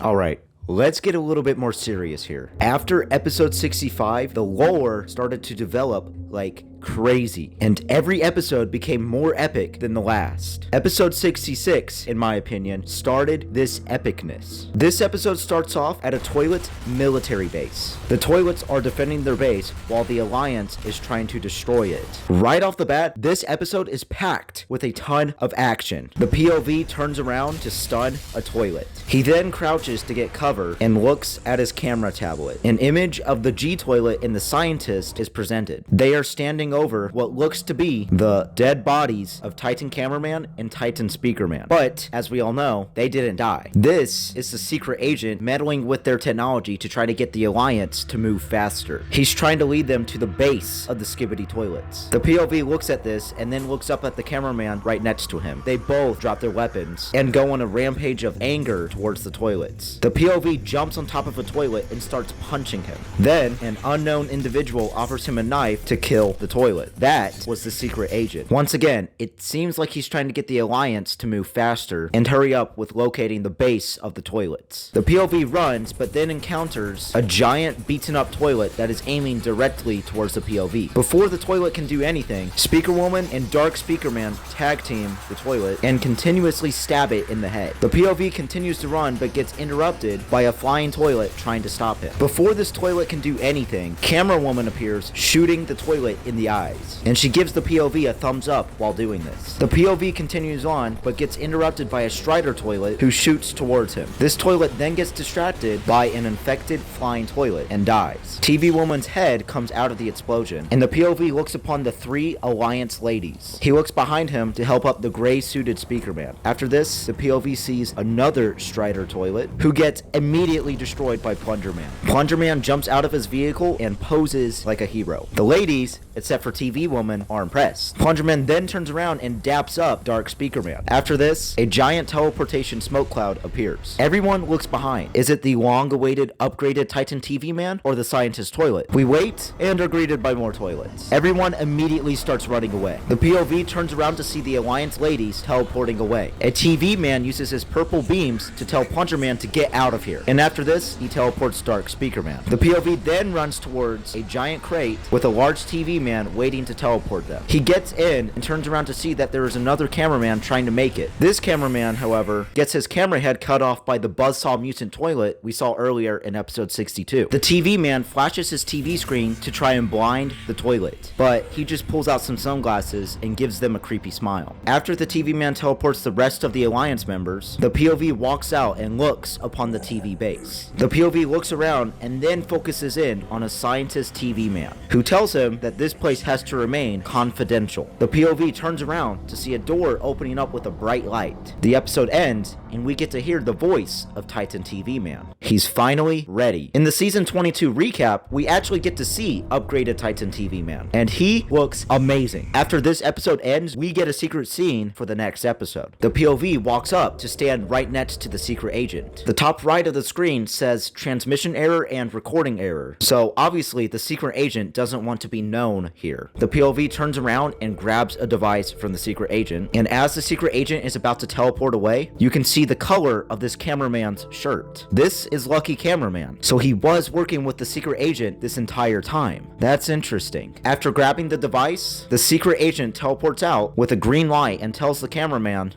Alright, let's get a little bit more serious here. After episode 65, the lore started to develop like crazy, and every episode became more epic than the last. Episode 66, in my opinion, started this epicness. This episode starts off at a toilet military base. The toilets are defending their base while the Alliance is trying to destroy it. Right off the bat, this episode is packed with a ton of action. The POV turns around to stun a toilet. He then crouches to get cover and looks at his camera tablet. An image of the G toilet and the scientist is presented. They are standing over what looks to be the dead bodies of Titan Cameraman and Titan Speakerman. But, as we all know, they didn't die. This is the secret agent meddling with their technology to try to get the Alliance to move faster. He's trying to lead them to the base of the Skibidi toilets. The POV looks at this and then looks up at the cameraman right next to him. They both drop their weapons and go on a rampage of anger towards the toilets. The POV jumps on top of a toilet and starts punching him. Then, an unknown individual offers him a knife to kill the toilet. That was the secret agent. Once again, it seems like he's trying to get the Alliance to move faster and hurry up with locating the base of the toilets. The POV runs, but then encounters a giant beaten up toilet that is aiming directly towards the POV. Before the toilet can do anything, Speaker Woman and Dark Speakerman tag team the toilet and continuously stab it in the head. The POV continues to run but gets interrupted by a flying toilet trying to stop him. Before this toilet can do anything, Camera Woman appears, shooting the toilet in the eyes, and she gives the POV a thumbs up while doing this. The POV continues on but gets interrupted by a Strider toilet who shoots towards him. This toilet then gets distracted by an infected flying toilet and dies. TV Woman's head comes out of the explosion, and the POV looks upon the three Alliance ladies. He looks behind him to help up the gray suited Speakerman. After this, the POV sees another Strider toilet who gets immediately destroyed by Plungerman. Plungerman jumps out of his vehicle and poses like a hero. The ladies, except for TV Woman, are impressed. Plungerman then turns around and daps up Dark Speakerman. After this, a giant teleportation smoke cloud appears. Everyone looks behind. Is it the long-awaited upgraded Titan TV Man or the scientist toilet? We wait and are greeted by more toilets. Everyone immediately starts running away. The POV turns around to see the Alliance ladies teleporting away. A TV Man uses his purple beams to tell Plungerman to get out of here. And after this, he teleports Dark Speakerman. The POV then runs towards a giant crate with a large TV Man waiting to teleport them. He gets in and turns around to see that there is another cameraman trying to make it. This cameraman, however, gets his camera head cut off by the buzzsaw mutant toilet we saw earlier in episode 62. The TV Man flashes his TV screen to try and blind the toilet, but he just pulls out some sunglasses and gives them a creepy smile. After the TV Man teleports the rest of the Alliance members, the POV walks out and looks upon the TV base. The POV looks around and then focuses in on a scientist TV Man, who tells him that this place has to remain confidential. The POV turns around to see a door opening up with a bright light. The episode ends and we get to hear the voice of Titan TV Man. He's finally ready. In the season 22 recap, we actually get to see upgraded Titan TV Man, and he looks amazing. After this episode ends, we get a secret scene for the next episode. The POV walks up to stand right next to the secret agent. The top right of the screen says transmission error and recording error, so obviously the secret agent doesn't want to be known here. The POV turns around and grabs a device from the secret agent, and as the secret agent is about to teleport away, you can see the color of this cameraman's shirt. This is Lucky Cameraman, so he was working with the secret agent this entire time. That's interesting. After grabbing the device, the secret agent teleports out with a green light and tells the cameraman.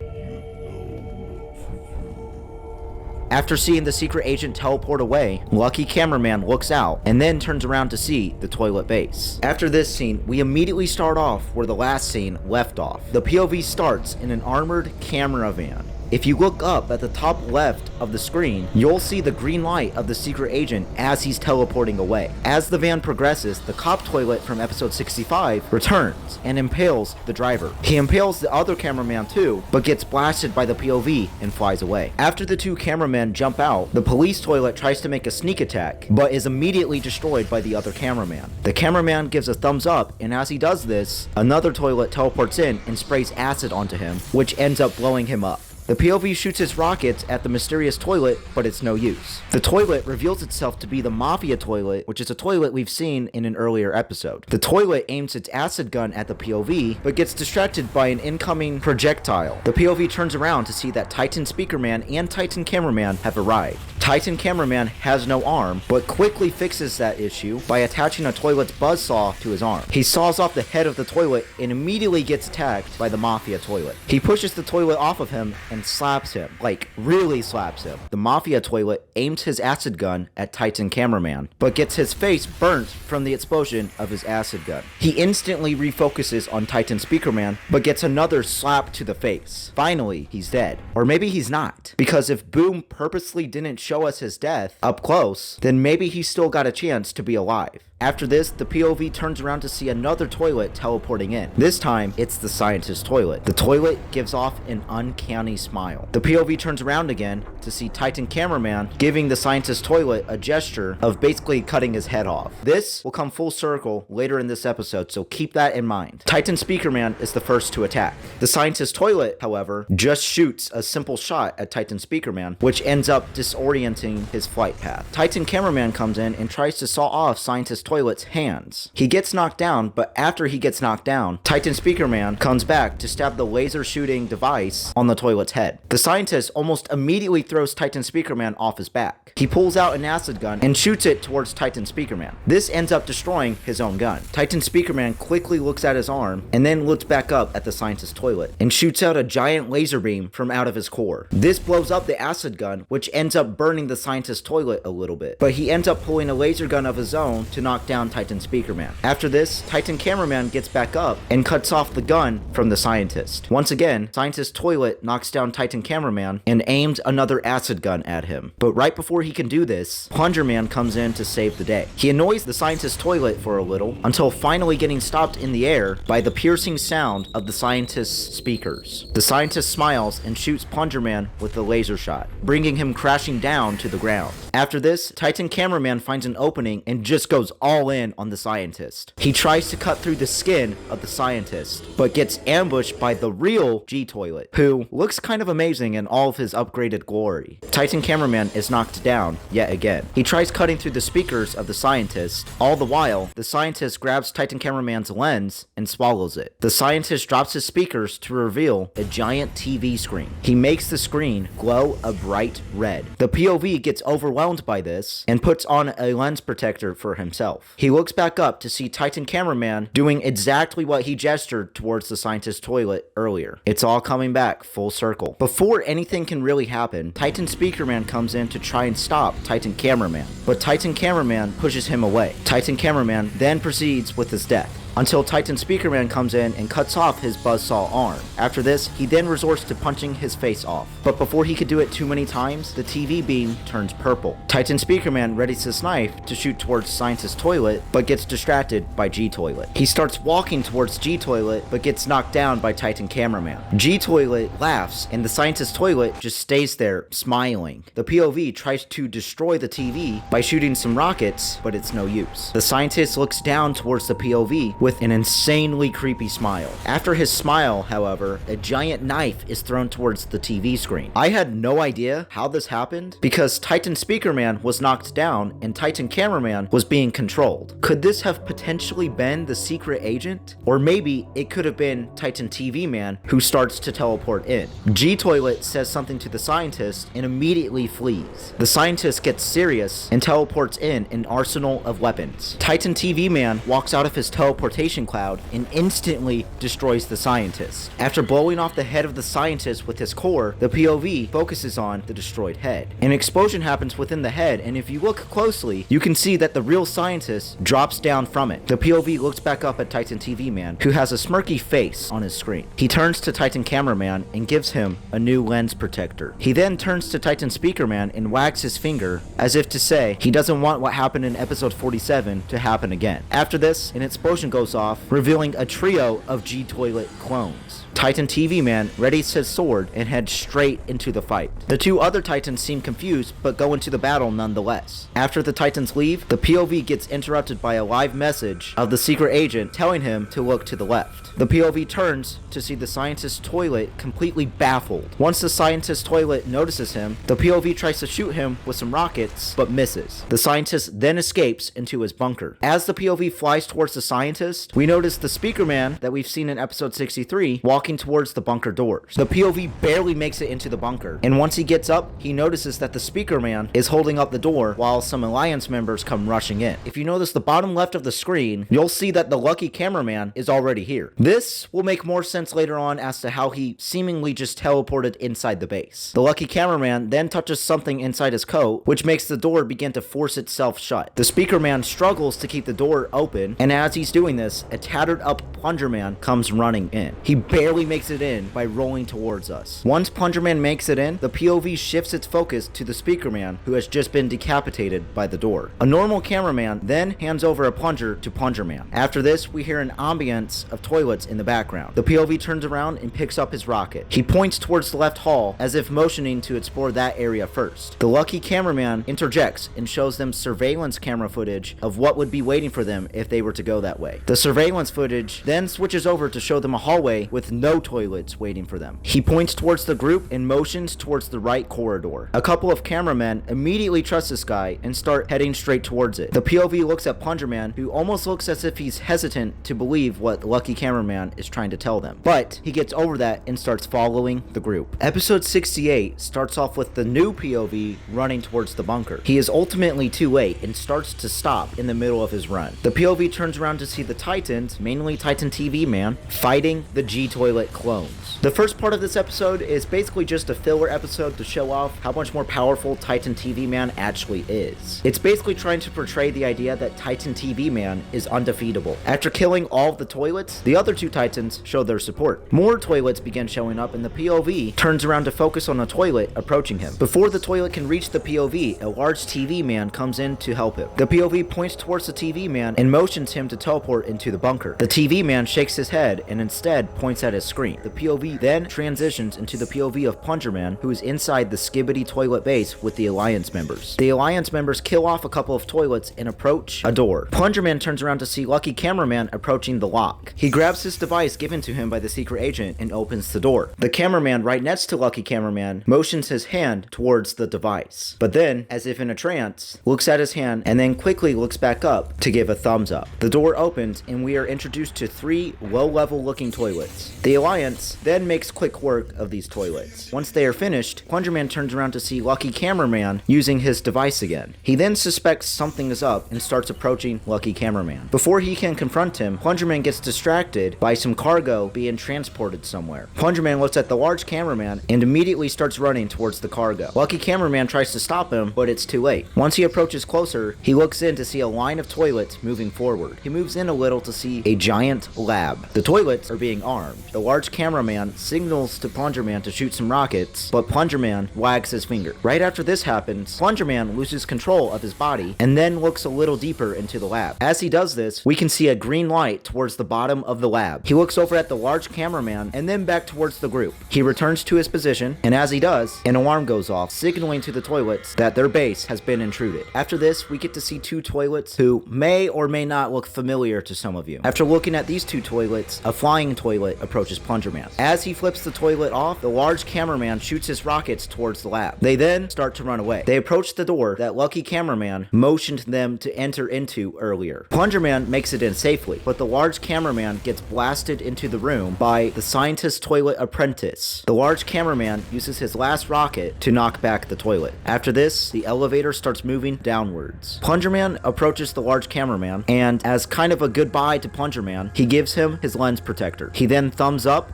After seeing the secret agent teleport away, Lucky Cameraman looks out and then turns around to see the toilet base. After this scene, we immediately start off where the last scene left off. The POV starts in an armored camera van. If you look up at the top left of the screen, you'll see the green light of the secret agent as he's teleporting away. As the van progresses, the cop toilet from episode 65 returns and impales the driver. He impales the other cameraman too, but gets blasted by the POV and flies away. After the two cameramen jump out, the police toilet tries to make a sneak attack, but is immediately destroyed by the other cameraman. The cameraman gives a thumbs up, and as he does this, another toilet teleports in and sprays acid onto him, which ends up blowing him up. The POV shoots his rockets at the mysterious toilet, but it's no use. The toilet reveals itself to be the Mafia toilet, which is a toilet we've seen in an earlier episode. The toilet aims its acid gun at the POV, but gets distracted by an incoming projectile. The POV turns around to see that Titan Speakerman and Titan Cameraman have arrived. Titan Cameraman has no arm, but quickly fixes that issue by attaching a toilet's buzzsaw to his arm. He saws off the head of the toilet and immediately gets attacked by the Mafia toilet. He pushes the toilet off of him and slaps him, like really slaps him. The Mafia toilet aims his acid gun at Titan Cameraman, but gets his face burnt from the explosion of his acid gun. He instantly refocuses on Titan Speakerman, but gets another slap to the face. Finally, he's dead. Or maybe he's not, because if Boom purposely didn't show us his death up close, then maybe he still got a chance to be alive. After this, the POV turns around to see another toilet teleporting in. This time, it's the scientist toilet. The toilet gives off an uncanny smile. The POV turns around again to see Titan Cameraman giving the scientist toilet a gesture of basically cutting his head off. This will come full circle later in this episode, so keep that in mind. Titan Speakerman is the first to attack. The scientist toilet, however, just shoots a simple shot at Titan Speakerman, which ends up disorienting his flight path. Titan Cameraman comes in and tries to saw off scientist toilet's hands. He gets knocked down, but after he gets knocked down, Titan Speakerman comes back to stab the laser shooting device on the toilet's head. The scientist almost immediately throws Titan Speakerman off his back. He pulls out an acid gun and shoots it towards Titan Speakerman. This ends up destroying his own gun. Titan Speakerman quickly looks at his arm and then looks back up at the scientist toilet and shoots out a giant laser beam from out of his core. This blows up the acid gun, which ends up burning the scientist toilet a little bit, but he ends up pulling a laser gun of his own to knock down Titan Speakerman. After this, Titan Cameraman gets back up and cuts off the gun from the scientist. Once again, Scientist Toilet knocks down Titan Cameraman and aims another acid gun at him. But right before he can do this, Plunger Man comes in to save the day. He annoys the Scientist Toilet for a little, until finally getting stopped in the air by the piercing sound of the Scientist's speakers. The Scientist smiles and shoots Plunger Man with a laser shot, bringing him crashing down to the ground. After this, Titan Cameraman finds an opening and just goes all in on the scientist. He tries to cut through the skin of the scientist, but gets ambushed by the real G-Toilet, who looks kind of amazing in all of his upgraded glory. Titan Cameraman is knocked down yet again. He tries cutting through the speakers of the scientist. All the while, the scientist grabs Titan Cameraman's lens and swallows it. The scientist drops his speakers to reveal a giant TV screen. He makes the screen glow a bright red. The POV gets overwhelmed by this and puts on a lens protector for himself. He looks back up to see Titan Cameraman doing exactly what he gestured towards the scientist toilet earlier. It's all coming back full circle. Before anything can really happen, Titan Speakerman comes in to try and stop Titan Cameraman, but Titan Cameraman pushes him away. Titan Cameraman then proceeds with his death, until Titan Speakerman comes in and cuts off his buzzsaw arm. After this, he then resorts to punching his face off. But before he could do it too many times, the TV beam turns purple. Titan Speakerman readies his knife to shoot towards Scientist Toilet, but gets distracted by G-Toilet. He starts walking towards G-Toilet, but gets knocked down by Titan Cameraman. G-Toilet laughs, and the Scientist Toilet just stays there, smiling. The POV tries to destroy the TV by shooting some rockets, but it's no use. The scientist looks down towards the POV with an insanely creepy smile. After his smile, however, a giant knife is thrown towards the TV screen. I had no idea how this happened because Titan Speakerman was knocked down and Titan Cameraman was being controlled. Could this have potentially been the secret agent? Or maybe it could have been Titan TV Man who starts to teleport in. G-Toilet says something to the scientist and immediately flees. The scientist gets serious and teleports in an arsenal of weapons. Titan TV Man walks out of his teleportation cloud and instantly destroys the scientist. After blowing off the head of the scientist with his core, the POV focuses on the destroyed head. An explosion happens within the head, and if you look closely, you can see that the real scientist drops down from it. The POV looks back up at Titan TV Man, who has a smirky face on his screen. He turns to Titan Cameraman and gives him a new lens protector. He then turns to Titan Speakerman and wags his finger as if to say he doesn't want what happened in episode 47 to happen again. After this, an explosion goes goes off, revealing a trio of G-Toilet clones. Titan TV Man readies his sword and heads straight into the fight. The two other Titans seem confused, but go into the battle nonetheless. After the Titans leave, the POV gets interrupted by a live message of the secret agent telling him to look to the left. The POV turns to see the scientist's toilet completely baffled. Once the scientist's toilet notices him, the POV tries to shoot him with some rockets, but misses. The scientist then escapes into his bunker. As the POV flies towards the scientist, we notice the speaker man that we've seen in episode 63 walking towards the bunker doors. The POV barely makes it into the bunker, and once he gets up, he notices that the speaker man is holding up the door while some Alliance members come rushing in. If you notice the bottom left of the screen, you'll see that the lucky cameraman is already here. This will make more sense later on as to how he seemingly just teleported inside the base. The lucky cameraman then touches something inside his coat, which makes the door begin to force itself shut. The speaker man struggles to keep the door open, and as he's doing this, a tattered up plunger man comes running in. He barely makes it in by rolling towards us. Once plunger man makes it in, the POV shifts its focus to the speaker man, who has just been decapitated by the door. A normal cameraman then hands over a plunger to plunger man. After this, we hear an ambience of toilets in the background. The POV turns around and picks up his rocket. He points towards the left hall as if motioning to explore that area first. The lucky cameraman interjects and shows them surveillance camera footage of what would be waiting for them if they were to go that way. The surveillance footage then switches over to show them a hallway with no toilets waiting for them. He points towards the group and motions towards the right corridor. A couple of cameramen immediately trust this guy and start heading straight towards it. The POV looks at Plunger Man, who almost looks as if he's hesitant to believe what the lucky cameraman is trying to tell them. But he gets over that and starts following the group. Episode 68 starts off with the new POV running towards the bunker. He is ultimately too late and starts to stop in the middle of his run. The POV turns around to see the Titans, mainly Titan TV Man, fighting the G-Toilet clones. The first part of this episode is basically just a filler episode to show off how much more powerful Titan TV Man actually is. It's basically trying to portray the idea that Titan TV Man is undefeatable. After killing all of the toilets, the other two Titans show their support. More toilets begin showing up and the POV turns around to focus on a toilet approaching him. Before the toilet can reach the POV, a large TV man comes in to help him. The POV points towards the TV man and motions him to teleport into the bunker. The TV man shakes his head and instead points at his screen. The POV then transitions into the POV of Plunger Man, who is inside the Skibidi toilet base with the Alliance members. The Alliance members kill off a couple of toilets and approach a door. Plunger Man turns around to see Lucky Cameraman approaching the lock. He grabs his device given to him by the secret agent and opens the door. The cameraman right next to Lucky Cameraman motions his hand towards the device, but then, as if in a trance, looks at his hand and then quickly looks back up to give a thumbs up. The door opens and we are introduced to 3 low-level looking toilets. The Alliance then makes quick work of these toilets. Once they are finished, Plunger Man turns around to see Lucky Cameraman using his device again. He then suspects something is up and starts approaching Lucky Cameraman. Before he can confront him, Plunger Man gets distracted by some cargo being transported somewhere. Plunger Man looks at the large cameraman and immediately starts running towards the cargo. Lucky Cameraman tries to stop him, but it's too late. Once he approaches closer, he looks in to see a line of toilets moving forward. He moves in a little to see a giant lab. The toilets are being armed. The large cameraman signals to Plunger Man to shoot some rockets, but Plunger Man wags his finger. Right after this happens, Plunger Man loses control of his body and then looks a little deeper into the lab. As he does this, we can see a green light towards the bottom of the lab. He looks over at the large cameraman and then back towards the group. He returns to his position, and as he does, an alarm goes off, signaling to the toilets that their base has been intruded. After this, we get to see 2 toilets who may or may not look familiar to some of you. After looking at these 2 toilets, a flying toilet approaches Plunger Man. As he flips the toilet off, the large cameraman shoots his rockets towards the lab. They then start to run away. They approach the door that Lucky Cameraman motioned them to enter into earlier. Plunger Man makes it in safely, but the large cameraman gets blasted into the room by the scientist toilet apprentice. The large cameraman uses his last rocket to knock back the toilet. After this, the elevator starts moving downwards. Plunger Man approaches the large cameraman, and as kind of a goodbye to Plunger Man, he gives him his lens protector. He then thumbs up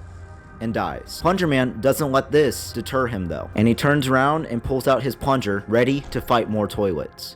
and dies. Plunger Man doesn't let this deter him though, and he turns around and pulls out his plunger, ready to fight more toilets.